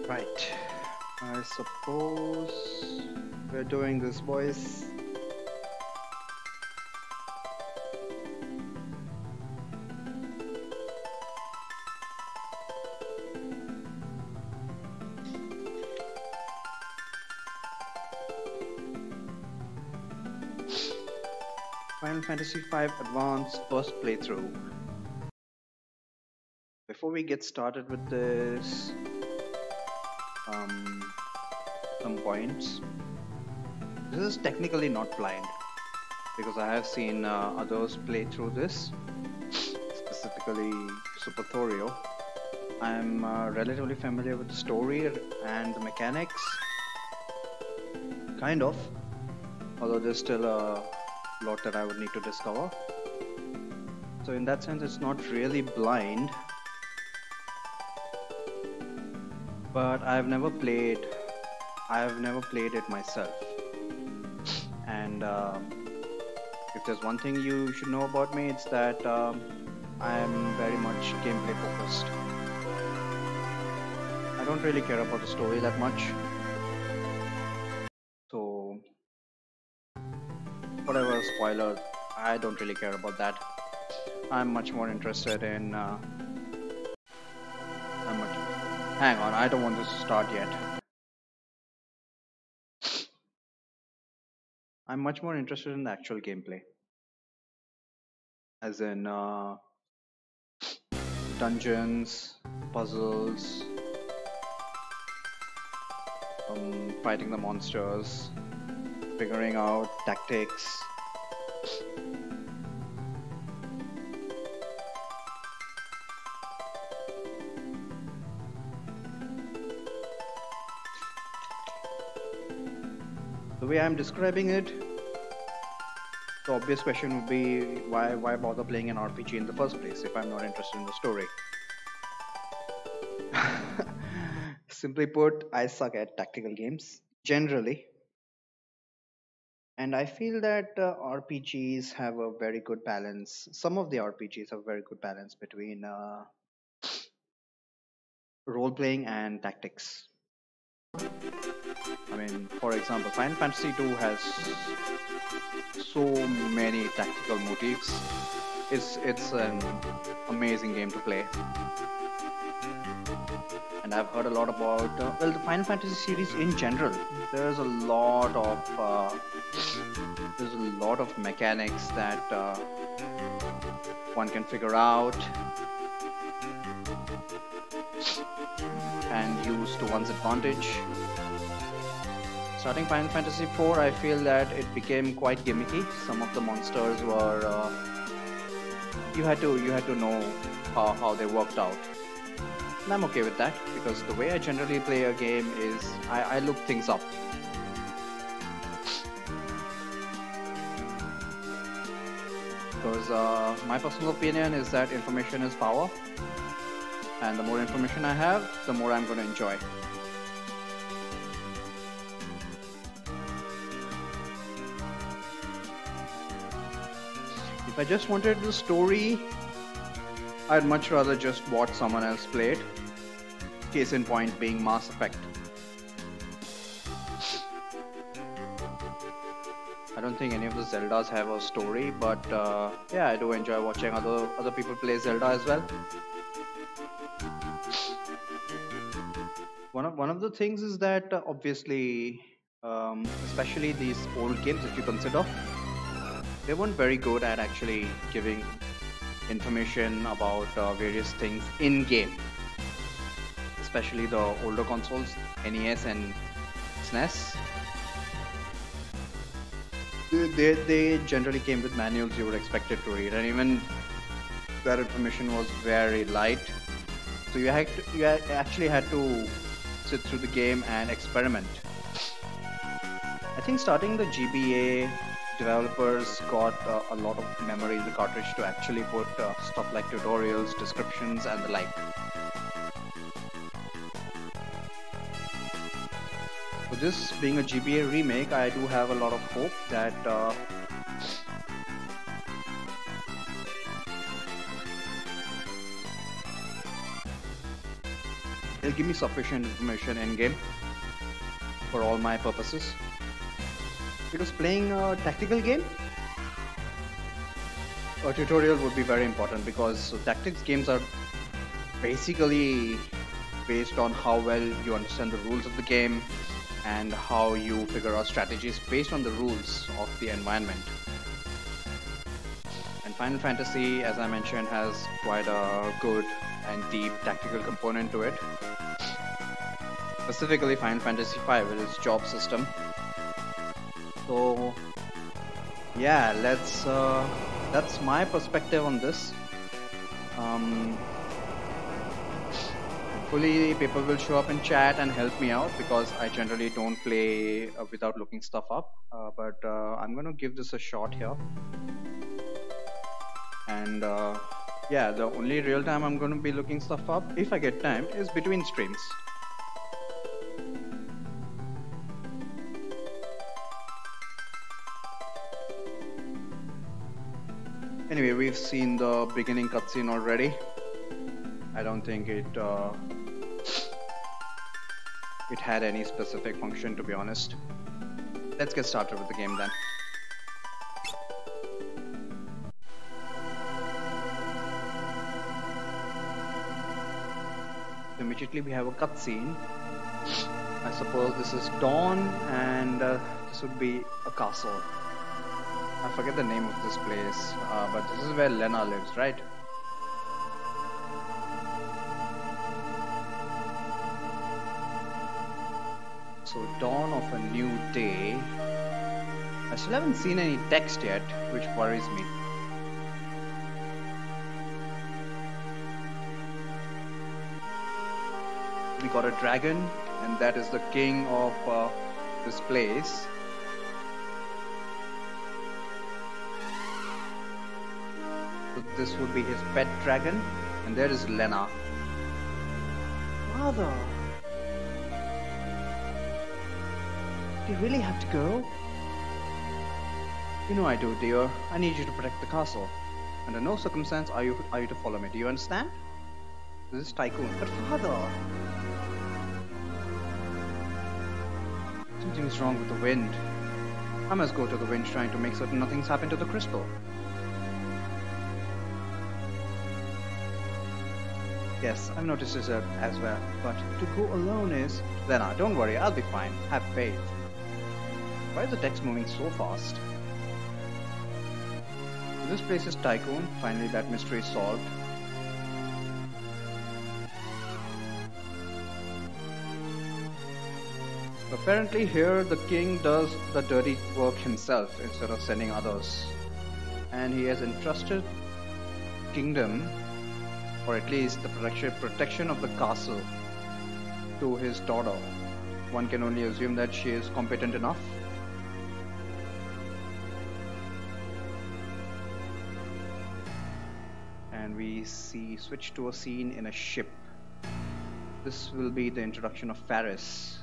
Right. I suppose we're doing this, boys. Final Fantasy V Advance first playthrough. Before we get started with this, um, some points. This is technically not blind because I have seen others play through this, specifically Super Thorio. I'm relatively familiar with the story and the mechanics, kind of, although there's still a lot that I would need to discover. So in that sense, it's not really blind, but I've never played it myself. And if there's one thing you should know about me, it's that I am very much gameplay focused. I don't really care about the story that much. So, whatever spoiler, I don't really care about that. I'm much more interested in. Hang on, I don't want this to start yet. I'm much more interested in the actual gameplay, as in dungeons, puzzles, fighting the monsters, figuring out tactics. The way I'm describing it, the obvious question would be why bother playing an RPG in the first place if I'm not interested in the story? Simply put, I suck at tactical games generally, and I feel that RPGs have a very good balance. Some of the RPGs have a very good balance between role playing and tactics. I mean, for example, Final Fantasy II has so many tactical motifs. It's an amazing game to play, and I've heard a lot about well, the Final Fantasy series in general. There's a lot of mechanics that one can figure out and use to one's advantage. Starting Final Fantasy IV, I feel that it became quite gimmicky. Some of the monsters were you had to know how they worked out, and I'm okay with that because the way I generally play a game is I look things up. Because my personal opinion is that information is power, and the more information I have, the more I'm going to enjoy. If I just wanted the story, I'd much rather just watch someone else play it. Case in point being Mass Effect. I don't think any of the Zeldas have a story, but yeah, I do enjoy watching other people play Zelda as well. One of the things is that obviously, especially these old games, if you consider, they weren't very good at actually giving information about various things in game. Especially the older consoles, NES and SNES. They generally came with manuals you were expected to read, and even that information was very light. So you actually had to sit through the game and experiment. I think starting the GBA, developers got a lot of memory in the cartridge to actually put stuff like tutorials, descriptions, and the like. For this being a GBA remake, I do have a lot of hope that It'll give me sufficient information in game for all my purposes. Because playing a tactical game, a tutorial would be very important, because tactics games are basically based on how well you understand the rules of the game and how you figure out strategies based on the rules of the environment. And Final Fantasy, as I mentioned, has quite a good and deep tactical component to it. Specifically Final Fantasy V with its job system. So yeah, that's my perspective on this. Hopefully people will show up in chat and help me out, because I generally don't play without looking stuff up, but I'm gonna give this a shot here. And yeah, the only real time I'm gonna be looking stuff up, if I get time, is between streams. Anyway, we've seen the beginning cutscene already. I don't think it had any specific function, to be honest. Let's get started with the game then. Immediately we have a cutscene. I suppose this is Dawn, and this would be a castle. I forget the name of this place, but this is where Lena lives, right? So, dawn of a new day. I still haven't seen any text yet, which worries me. We got a dragon, and that is the king of this place. So this would be his pet dragon, and there is Lena. Father, do you really have to go? You know I do, dear. I need you to protect the castle. Under no circumstance are you to follow me. Do you understand? This is Tycoon. But father, something is wrong with the wind. I must go to the wind shrine to make certain nothing's happened to the crystal. Yes, I've noticed this as well, but to go alone is... Lena, don't worry, I'll be fine. Have faith. Why is the text moving so fast? This place is Tycoon. Finally, that mystery is solved. Apparently here, the king does the dirty work himself instead of sending others. And he has entrusted kingdom, or at least the protection of the castle, to his daughter. One can only assume that she is competent enough. And we switch to a scene in a ship. This will be the introduction of Faris.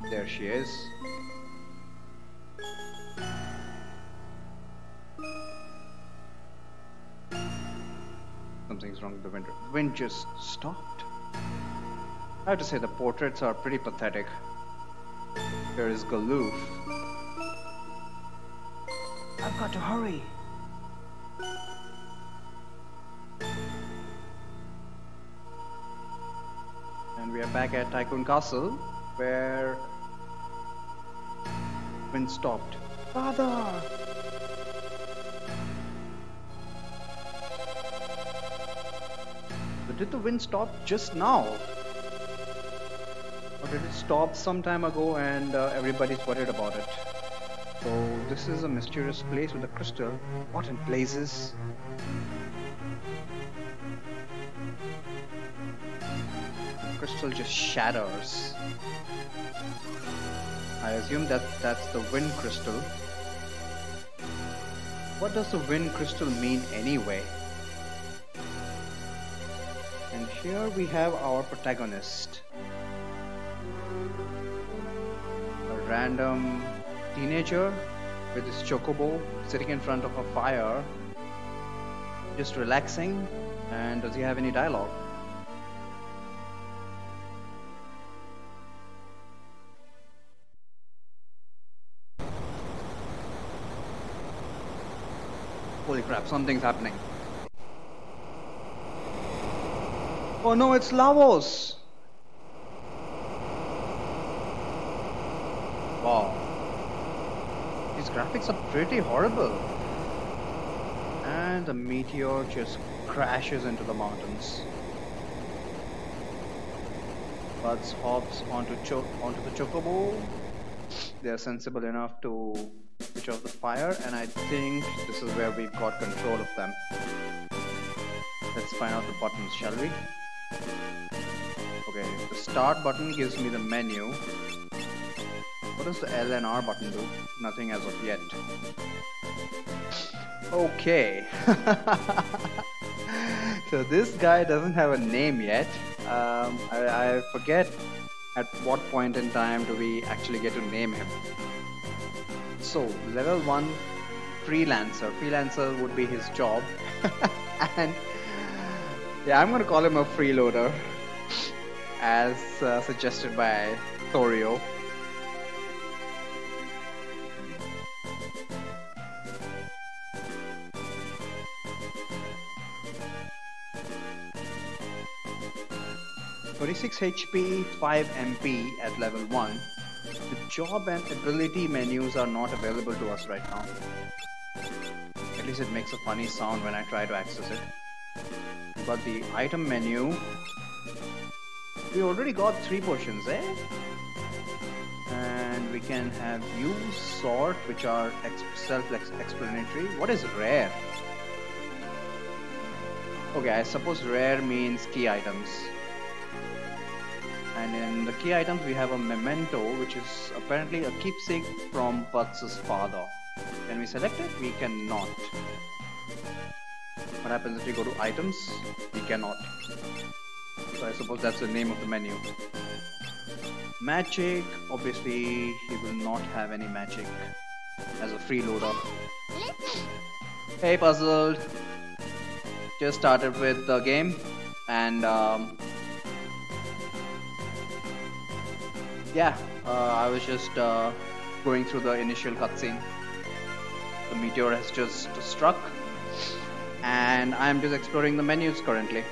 There she is. Something's wrong with the wind. The wind just stopped. I have to say the portraits are pretty pathetic. Here is Galuf. I've got to hurry. And we are back at Tycoon Castle, where wind stopped. Father! But did the wind stop just now? Or did it stop some time ago and everybody's worried about it? So this is a mysterious place with a crystal. What in blazes? The crystal just shatters. I assume that's the wind crystal. What does the wind crystal mean anyway? And here we have our protagonist. A random teenager with his chocobo sitting in front of a fire, just relaxing. And does he have any dialogue? Holy crap, something's happening. Oh no, it's Lavos! Wow. These graphics are pretty horrible. And the meteor just crashes into the mountains. Buds hops onto the chocobo. They're sensible enough to switch off the fire, and I think this is where we've got control of them. Let's find out the buttons, shall we? Okay, the start button gives me the menu. What does the L and R button do? Nothing as of yet. Okay. So this guy doesn't have a name yet. I forget at what point in time do we actually get to name him. So level 1 freelancer. Freelancer would be his job. And yeah, I'm gonna call him a freeloader as suggested by Thorio. (26 HP, 5 MP at level 1. The job and ability menus are not available to us right now. At least it makes a funny sound when I try to access it. We got the item menu. We already got 3 potions, eh? And we can have use, sort, which are self-explanatory. What is rare? Okay, I suppose rare means key items. And in the key items we have a memento, which is apparently a keepsake from Buds' father. Can we select it? We cannot. What happens if we go to items? We cannot. So I suppose that's the name of the menu. Magic, obviously he will not have any magic as a freeloader. Hey Puzzled! Just started with the game and yeah, I was just going through the initial cutscene. The meteor has just struck and I'm just exploring the menus currently.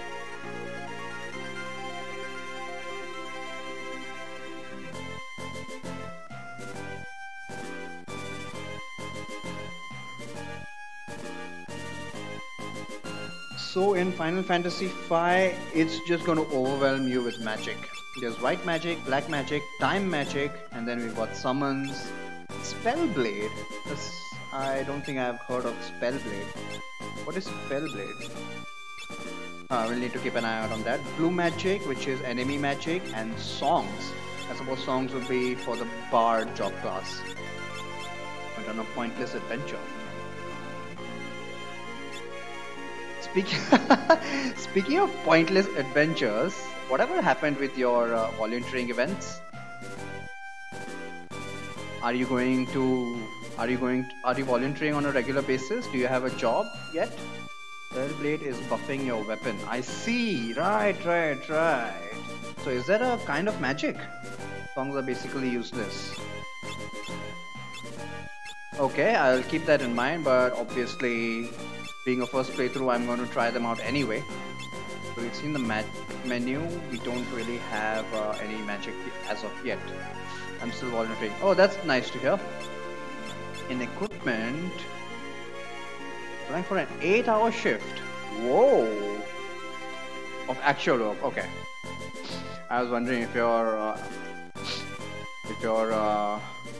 So in Final Fantasy V, it's just going to overwhelm you with magic. There's white magic, black magic, time magic, and then we've got summons, Spellblade. I don't think I've heard of Spellblade. What is Spellblade? We'll need to keep an eye out on that. Blue magic, which is enemy magic, and songs. I suppose songs would be for the bard job class. Went on a pointless adventure. Speaking of pointless adventures, whatever happened with your volunteering events? Are you volunteering on a regular basis? Do you have a job yet? Spellblade is buffing your weapon. I see. Right. So is that a kind of magic? Songs are basically useless. Okay, I'll keep that in mind, but obviously being a first playthrough, I'm going to try them out anyway. So we've seen the menu. We don't really have any magic as of yet. I'm still volunteering. Oh, that's nice to hear. In equipment, applying for an 8-hour shift. Whoa! Of actual work. Okay. I was wondering if you're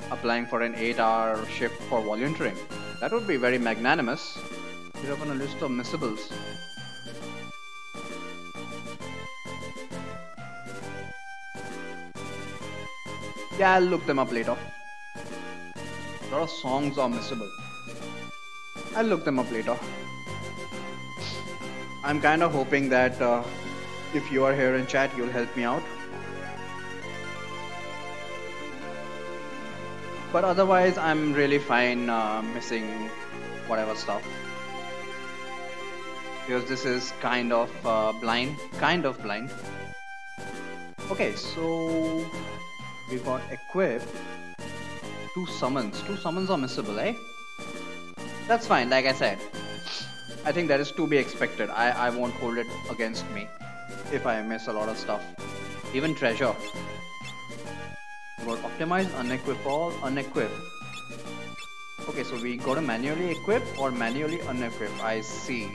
applying for an 8-hour shift for volunteering. That would be very magnanimous. You're up on a list of missables. Yeah, I'll look them up later. A lot of songs are missable. I'll look them up later. I'm kind of hoping that if you are here in chat, you'll help me out. But otherwise, I'm really fine missing whatever stuff. Because this is kind of blind. Okay, so we got equip 2 summons. 2 summons are missable, eh? That's fine, like I said. I think that is to be expected. I won't hold it against me if I miss a lot of stuff. Even treasure. Got optimize, unequip all, unequip. Okay, so we gotta manually equip or manually unequip. I see.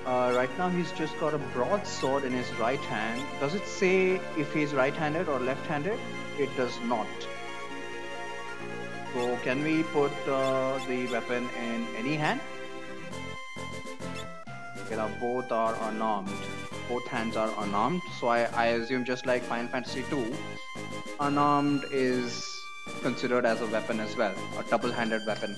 Right now he's just got a broadsword in his right hand. Does it say if he's right-handed or left-handed? It does not. So can we put the weapon in any hand? Okay, now both are unarmed. Both hands are unarmed. So I assume just like Final Fantasy 2, unarmed is considered as a weapon as well, a double-handed weapon.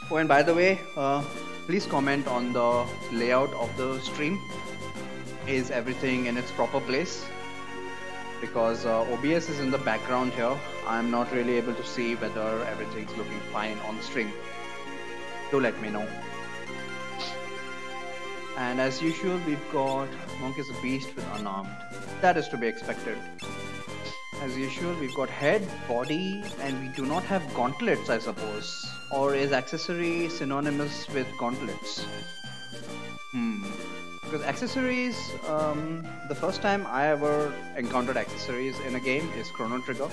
Oh, and by the way, please comment on the layout of the stream. Is everything in its proper place? Because OBS is in the background here. I'm not really able to see whether everything's looking fine on stream. Do let me know. And as usual, we've got Monk is a beast with unarmed. That is to be expected. As usual, we've got head, body, and we do not have gauntlets, I suppose. Or is accessory synonymous with gauntlets? Because accessories, the first time I ever encountered accessories in a game is Chrono Trigger.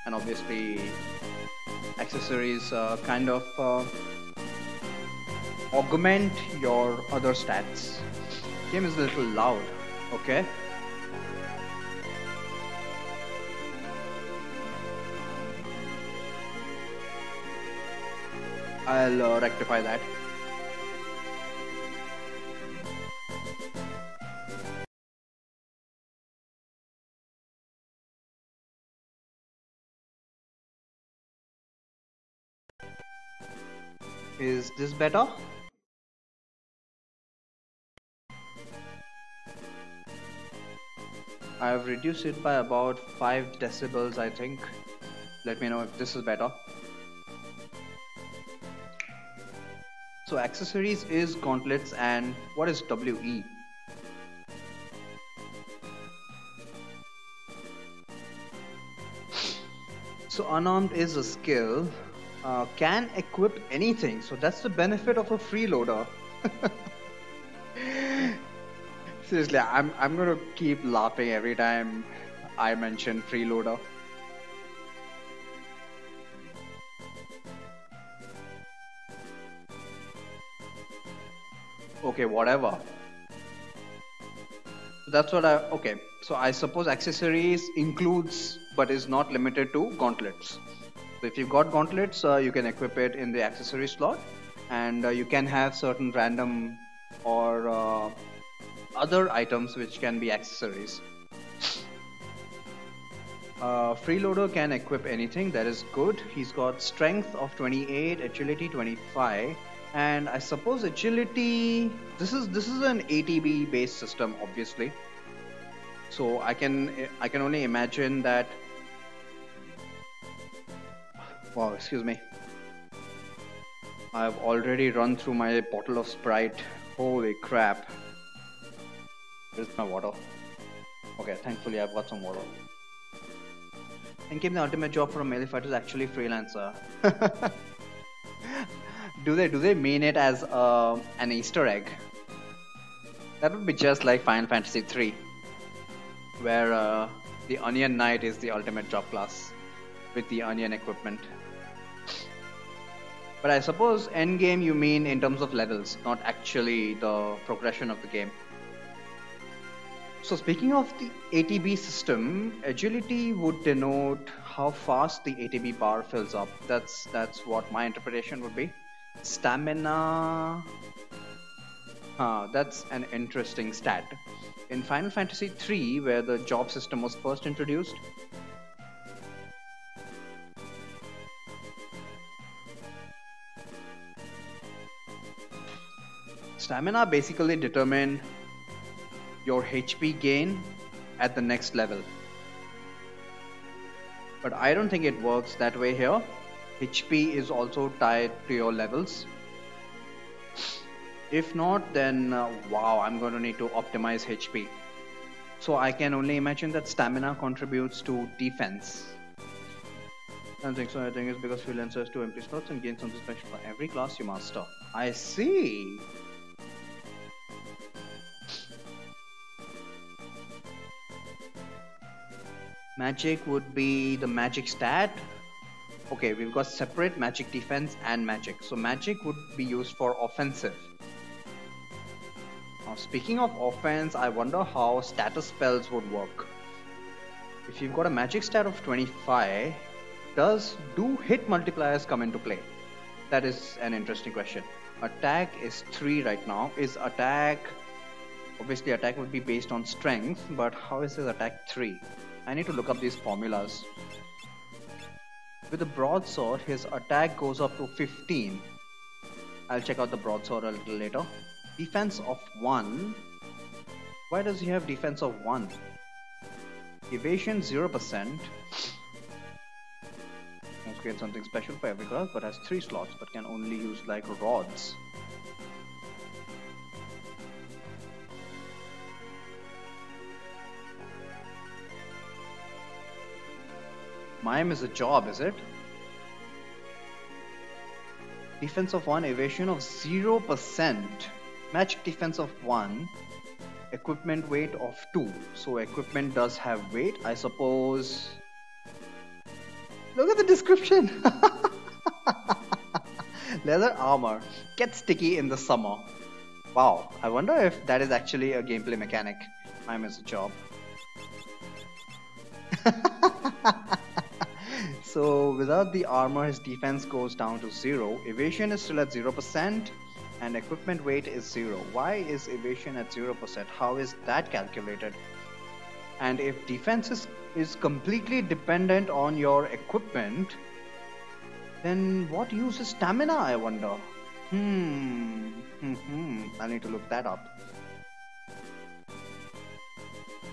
And obviously, accessories kind of augment your other stats. Game is a little loud, okay? I'll rectify that. Is this better? I've reduced it by about 5 decibels, I think. Let me know if this is better. So accessories is gauntlets, and what is WE? So unarmed is a skill. Can equip anything. So that's the benefit of a freeloader. Seriously, I'm gonna keep laughing every time I mention freeloader. Okay, whatever. That's what okay. So I suppose accessories includes but is not limited to gauntlets. So if you've got gauntlets, you can equip it in the accessory slot, and you can have certain random or other items which can be accessories. Freeloader can equip anything, that is good. He's got strength of 28, agility 25, and I suppose agility. This is an ATB based system, obviously. So I can only imagine that. Wow, excuse me. I've already run through my bottle of Sprite. Holy crap. Where's my water? Okay, thankfully I've got some water. And came the ultimate job for a melee fighter is actually freelancer. Do they mean it as an Easter egg? That would be just like Final Fantasy 3, where the Onion Knight is the ultimate job class with the Onion equipment. But I suppose endgame you mean in terms of levels, not actually the progression of the game. So speaking of the ATB system, agility would denote how fast the ATB bar fills up. That's what my interpretation would be. Stamina. That's an interesting stat. In Final Fantasy 3, where the job system was first introduced, stamina basically determined your HP gain at the next level. But I don't think it works that way here. HP is also tied to your levels. If not, then wow, I'm going to need to optimize HP. So I can only imagine that stamina contributes to defense. I don't think so. I think it's because freelancer has 2 empty slots and gains something special for every class you master. I see. Magic would be the magic stat. Okay, we've got separate magic defense and magic. So magic would be used for offensive. Now, speaking of offense, I wonder how status spells would work. If you've got a magic stat of 25, do hit multipliers come into play? That is an interesting question. Attack is 3 right now. Is attack... Obviously attack would be based on strength, but how is his attack 3? I need to look up these formulas. With the broadsword, his attack goes up to 15. I'll check out the broadsword a little later. Defense of 1. Why does he have defense of 1? Evasion 0%. Must create something special for every class, but has 3 slots, but can only use like rods. Mime is a job, is it? Defense of 1, evasion of 0%. Magic defense of 1. Equipment weight of 2. So equipment does have weight, I suppose. Look at the description. Leather armor. Gets sticky in the summer. Wow, I wonder if that is actually a gameplay mechanic. Mime is a job. So without the armor, his defense goes down to 0. Evasion is still at 0%, and equipment weight is 0. Why is evasion at 0%? How is that calculated? And if defense is completely dependent on your equipment, then what use is stamina, I wonder? I need to look that up.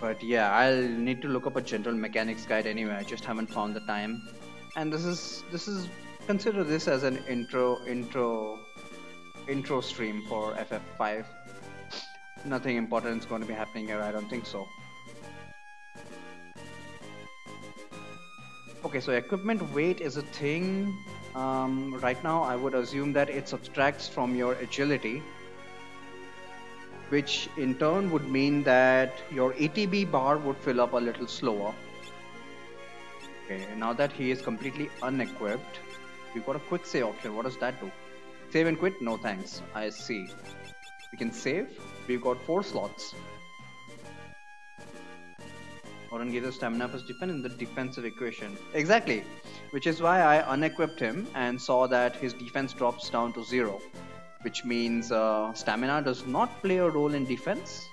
But yeah, I'll need to look up a general mechanics guide anyway. I just haven't found the time. And this is consider this as an intro stream for FF5. Nothing important is going to be happening here, I don't think so. Okay, so equipment weight is a thing. Right now I would assume that it subtracts from your agility, which in turn would mean that your ATB bar would fill up a little slower. Okay, now that he is completely unequipped, we've got a quick save option. What does that do? Save and quit? No thanks. I see. We can save. We've got 4 slots. Oran gives us stamina plus defense in the defensive equation. Exactly. Which is why I unequipped him and saw that his defense drops down to 0. Which means stamina does not play a role in defense.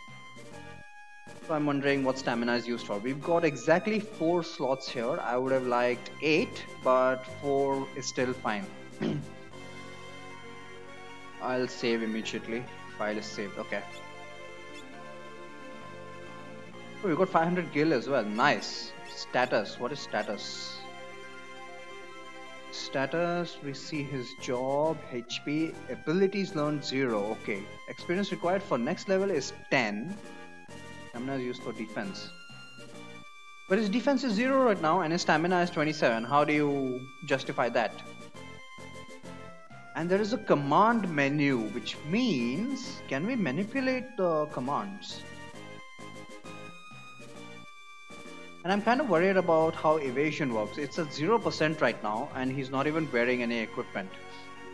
So I'm wondering what stamina is used for. We've got exactly 4 slots here. I would have liked 8, but 4 is still fine. I'll save immediately. File is saved. Okay. Oh, we got 500 gil as well. Nice. Status. What is status? Status, we see his job, HP, abilities learned 0. Okay. Experience required for next level is 10. Stamina is used for defense. But his defense is 0 right now and his stamina is 27. How do you justify that? And there is a command menu, which means, can we manipulate the commands? And I'm kind of worried about how evasion works. It's at 0% right now and he's not even wearing any equipment.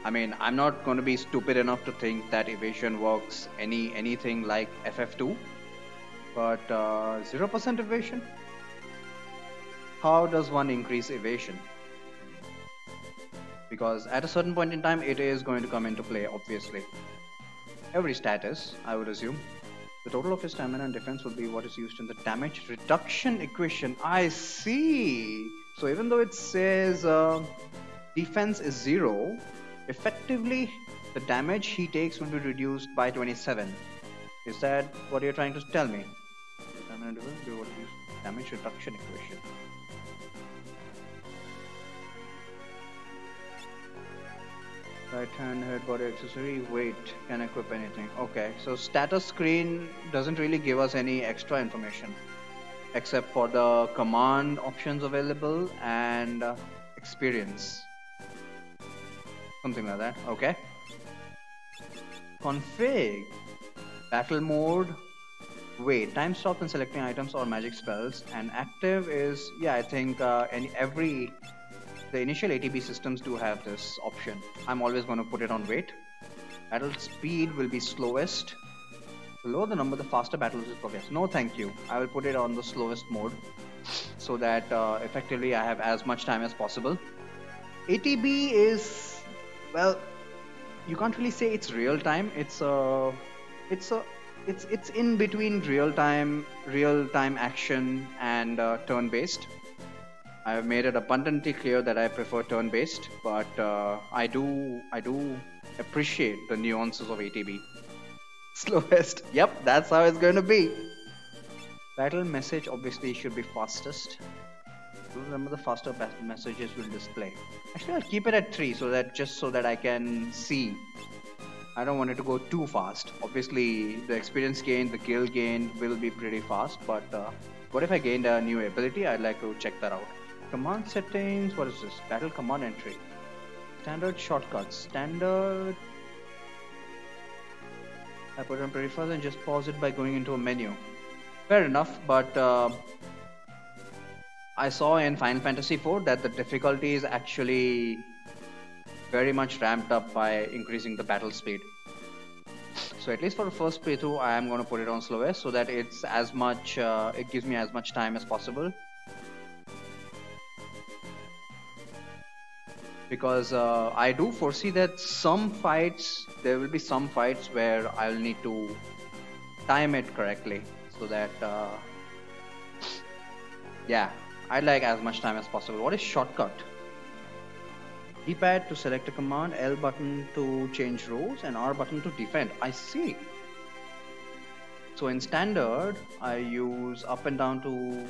I mean, I'm not going to be stupid enough to think that evasion works anything like FF2. But 0% evasion? How does one increase evasion? Because at a certain point in time, it is going to come into play, obviously. Every status, I would assume. The total of his stamina and defense will be what is used in the damage reduction equation. I see. So even though it says defense is 0, effectively the damage he takes will be reduced by 27. Is that what you're trying to tell me? Damage reduction equation. Right hand, head, body accessory, weight, can equip anything. Okay, so status screen doesn't really give us any extra information except for the command options available and experience. Something like that. Okay. Config. Battle mode. Wait, time stop when selecting items or magic spells. And active is, yeah, I think the initial ATB systems do have this option. I'm always going to put it on wait. Battle speed will be slowest. The lower the number, the faster battles will progress. No, thank you. I will put it on the slowest mode so that effectively I have as much time as possible. ATB is, well, you can't really say it's real time. It's in between real time action and turn based. I have made it abundantly clear that I prefer turn based, but I do appreciate the nuances of ATB. Slowest. Yep, that's how it's going to be. Battle message obviously should be fastest. Remember, the faster messages will display. Actually, I'll keep it at 3 so that I can see. I don't want it to go too fast. Obviously, the experience gain, the guild gain will be pretty fast, but what if I gained a new ability? I'd like to check that out. Command settings, what is this? Battle command entry. Standard shortcuts. Standard. I put it on pretty fast and just pause it by going into a menu. Fair enough, but I saw in Final Fantasy IV that the difficulty is actually very much ramped up by increasing the battle speed. So at least for the first playthrough, I am going to put it on slowest so that it's as much, it gives me as much time as possible. Because I do foresee that there will be some fights where I'll need to time it correctly so that, yeah, I'd like as much time as possible. What is shortcut? D-pad to select a command, L button to change rows, and R button to defend. I see. So in standard, I use up and down to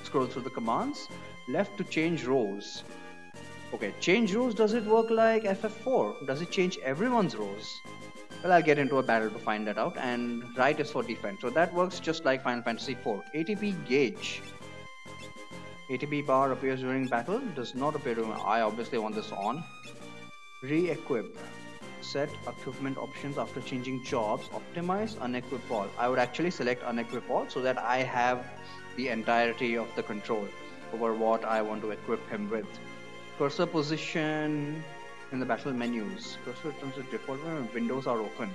scroll through the commands, left to change rows. Okay, change rows, does it work like FF4? Does it change everyone's rows? Well, I'll get into a battle to find that out. And right is for defense. So that works just like Final Fantasy IV. ATB gauge. ATB bar appears during battle, does not appear during. I obviously want this on. Re-equip. Set equipment options after changing jobs. Optimize, unequip all. I would actually select unequip all so that I have the entirety of the control over what I want to equip him with. Cursor position in the battle menus. Cursor returns to default when windows are open.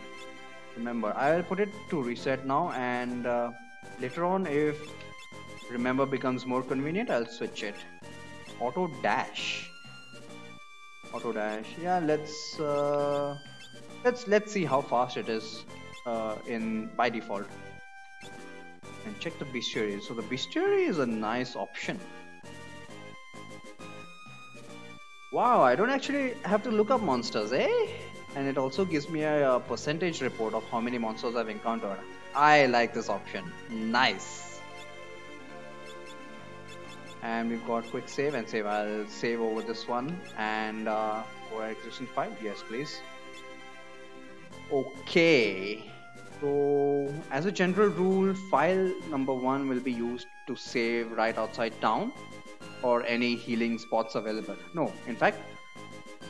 Remember, I will put it to reset now, and later on, if remember becomes more convenient, I'll switch it. Auto dash. Auto dash. Yeah, let's see how fast it is by default. And check the bestiary. So the bestiary is a nice option. Wow, I don't actually have to look up monsters, eh? And it also gives me a percentage report of how many monsters I've encountered. I like this option. Nice. And we've got quick save and save. I'll save over this one and over existing file. Yes, please. Okay. So as a general rule, file number 1 will be used to save right outside town or any healing spots available. No, in fact,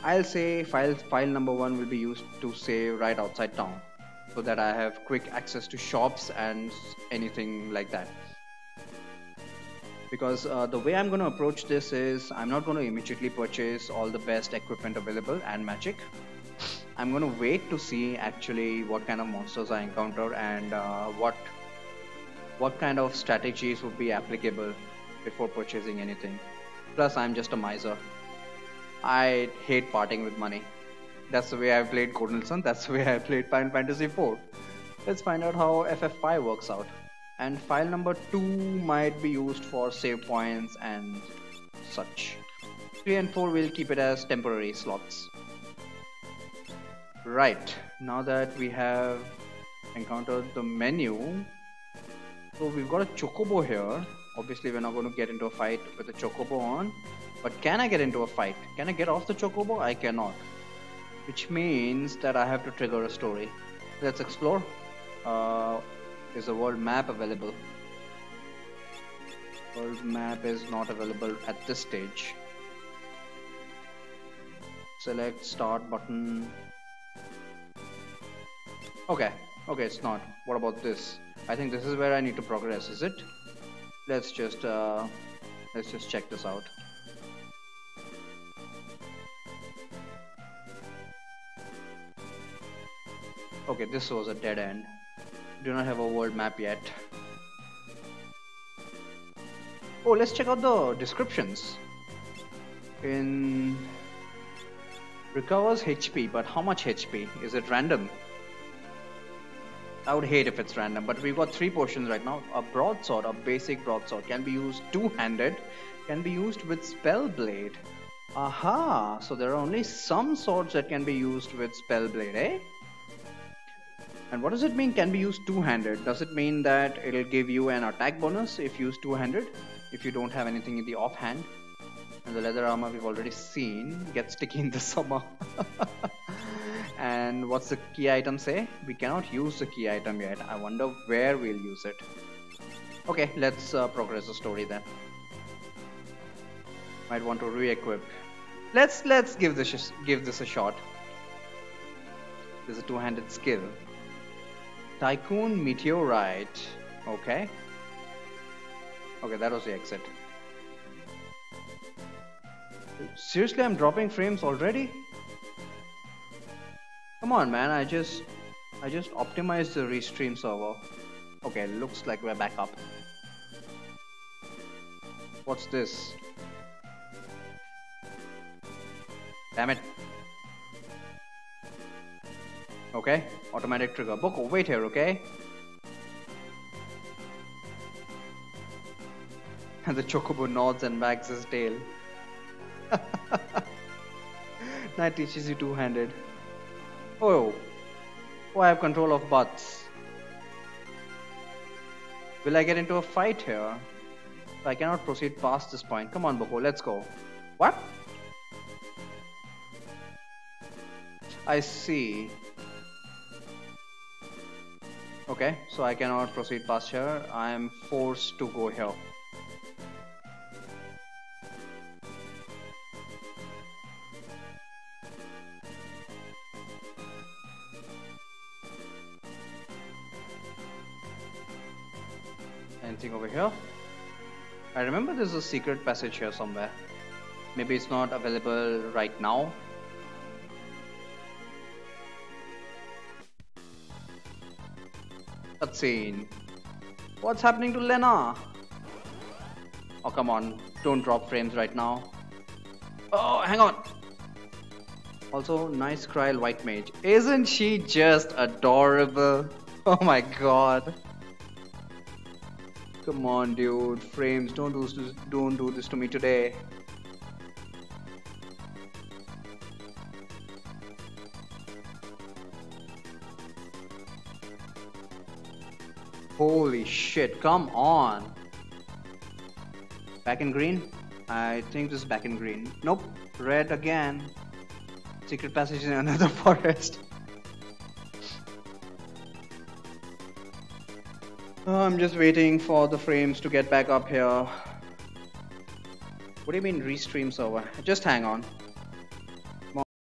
I'll say file number 1 will be used to save right outside town so that I have quick access to shops and anything like that. Because the way I'm going to approach this is I'm not going to immediately purchase all the best equipment available and magic. I'm going to wait to see actually what kind of monsters I encounter and what kind of strategies would be applicable before purchasing anything. Plus, I'm just a miser. I hate parting with money. That's the way I played Golden Sun. That's the way I played Final Fantasy IV. Let's find out how FF5 works out. And file number 2 might be used for save points and such. 3 and 4 will keep it as temporary slots. Right, now that we have encountered the menu, so we've got a chocobo here. Obviously, we're not going to get into a fight with the chocobo on. But can I get into a fight? Can I get off the chocobo? I cannot. which means that I have to trigger a story. Let's explore. Uh, is the world map available? World map is not available at this stage. Select start button. Okay, okay, it's not. What about this? I think this is where I need to progress, is it? Let's just check this out. Okay, this was a dead end. Do not have a world map yet. Oh, let's check out the descriptions. In recovers HP, but how much HP? Is it random? I would hate if it's random, but we've got 3 potions right now. A broadsword, a basic broadsword, can be used two-handed, can be used with spell blade. Aha! So there are only some swords that can be used with spell blade, eh? And what does it mean can be used two-handed? Does it mean that it'll give you an attack bonus if used two-handed? If you don't have anything in the offhand? And the leather armor we've already seen gets sticky in the summer. And what's the key item say? We cannot use the key item yet. I wonder where we'll use it. Okay, let's progress the story then. Might want to re-equip. Let's give this a shot. There's a two-handed skill. Tycoon Meteorite. Okay. Okay, that was the exit. Seriously, I'm dropping frames already? Come on, man, I just optimized the restream server. Okay, looks like we're back up. What's this? Damn it. Okay, automatic trigger. Boko, wait here, okay? And the chocobo nods and wags his tail. That teaches you two-handed. Oh, I have control of butts. Will I get into a fight here? I cannot proceed past this point. Come on, Boko, let's go. What? I see. Okay, so I cannot proceed past here. I am forced to go here. Anything over here? I remember there's a secret passage here somewhere. Maybe it's not available right now. Cutscene. What's happening to Lena? Oh, come on. Don't drop frames right now. Oh, hang on. Also, nice Kryl White Mage. Isn't she just adorable? Oh my god. Come on, dude. Frames, don't do this to me today. Holy shit, come on. Back in green? I think this is back in green. Nope, red again. Secret passage in another forest. Oh, I'm just waiting for the frames to get back up here. What do you mean restream server? Just hang on.